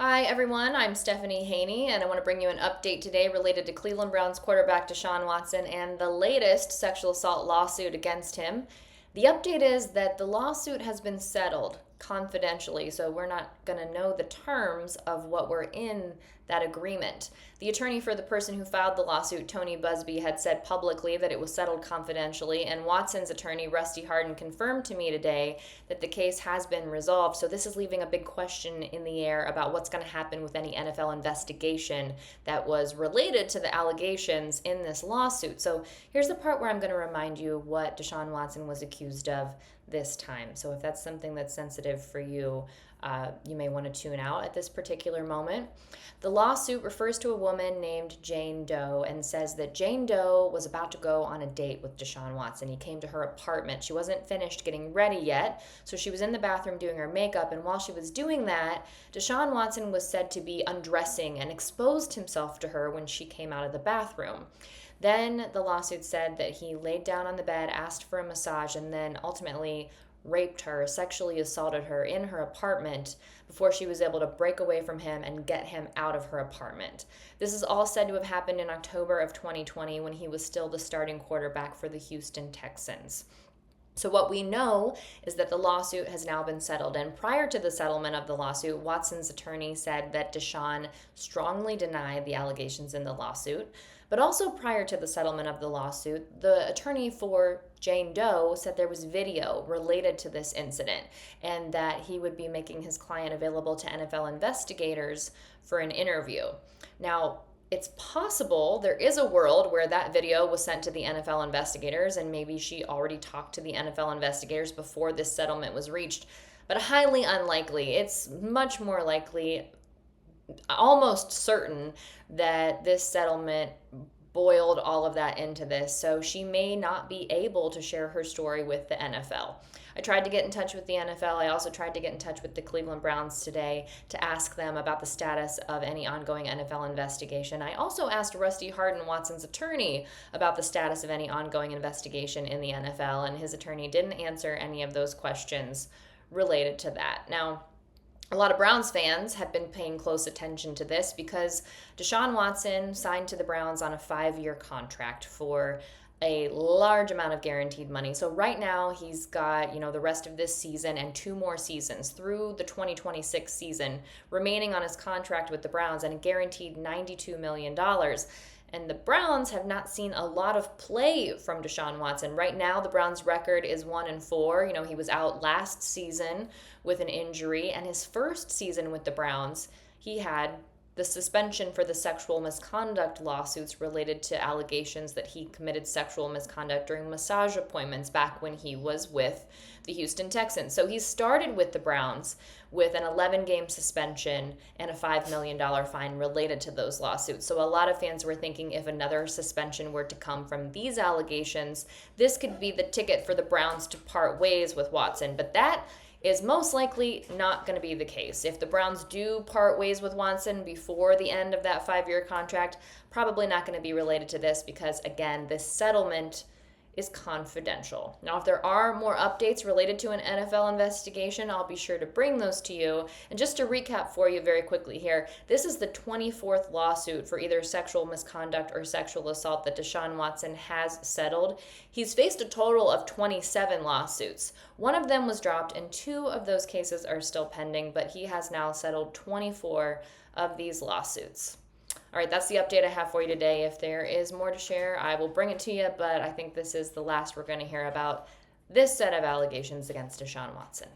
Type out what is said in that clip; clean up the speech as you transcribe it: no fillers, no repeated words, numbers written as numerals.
Hi, everyone. I'm Stephanie Haney, and I want to bring you an update today related to Cleveland Browns quarterback Deshaun Watson and the latest sexual assault lawsuit against him. The update is that the lawsuit has been settled confidentially, so we're not going to know the terms of what were in that agreement. The attorney for the person who filed the lawsuit, Tony Busby, had said publicly that it was settled confidentially, and Watson's attorney, Rusty Hardin, confirmed to me today that the case has been resolved. So this is leaving a big question in the air about what's going to happen with any NFL investigation that was related to the allegations in this lawsuit. So here's the part where I'm going to remind you what Deshaun Watson was accused of this time. So if that's something that's sensitive for you, you may want to tune out at this particular moment. The lawsuit refers to a woman named Jane Doe and says that Jane Doe was about to go on a date with Deshaun Watson. He came to her apartment. She wasn't finished getting ready yet, so she was in the bathroom doing her makeup, and while she was doing that, Deshaun Watson was said to be undressing and exposed himself to her when she came out of the bathroom. Then the lawsuit said that he laid down on the bed, asked for a massage, and then ultimately raped her, sexually assaulted her in her apartment before she was able to break away from him and get him out of her apartment. This is all said to have happened in October of 2020 when he was still the starting quarterback for the Houston Texans. So what we know is that the lawsuit has now been settled. And prior to the settlement of the lawsuit, Watson's attorney said that Deshaun strongly denied the allegations in the lawsuit. But also prior to the settlement of the lawsuit, the attorney for Jane Doe said there was video related to this incident and that he would be making his client available to NFL investigators for an interview. Now, it's possible there is a world where that video was sent to the NFL investigators and maybe she already talked to the NFL investigators before this settlement was reached, but highly unlikely. It's much more likely, almost certain, that this settlement boiled all of that into this. So she may not be able to share her story with the NFL. I tried to get in touch with the NFL. I also tried to get in touch with the Cleveland Browns today to ask them about the status of any ongoing NFL investigation. I also asked Rusty Hardin, Watson's attorney, about the status of any ongoing investigation in the NFL, and his attorney didn't answer any of those questions related to that. Now, a lot of Browns fans have been paying close attention to this because Deshaun Watson signed to the Browns on a 5-year contract for a large amount of guaranteed money. So right now he's got, the rest of this season and 2 more seasons through the 2026 season remaining on his contract with the Browns and a guaranteed $92 million. And the Browns have not seen a lot of play from Deshaun Watson. Right now, the Browns' record is 1-4. He was out last season with an injury, and his first season with the Browns, he had the suspension for the sexual misconduct lawsuits related to allegations that he committed sexual misconduct during massage appointments back when he was with the Houston Texans. So he started with the Browns with an 11-game suspension and a $5 million fine related to those lawsuits. So a lot of fans were thinking if another suspension were to come from these allegations, this could be the ticket for the Browns to part ways with Watson. But that is most likely not going to be the case. If the Browns do part ways with Watson before the end of that 5-year contract, probably not going to be related to this because, again, this settlement is confidential. Now, if there are more updates related to an NFL investigation, I'll be sure to bring those to you. And just to recap for you very quickly here, this is the 24th lawsuit for either sexual misconduct or sexual assault that Deshaun Watson has settled. He's faced a total of 27 lawsuits. One of them was dropped, and 2 of those cases are still pending, but he has now settled 24 of these lawsuits. All right, that's the update I have for you today. If there is more to share, I will bring it to you, but I think this is the last we're going to hear about this set of allegations against Deshaun Watson.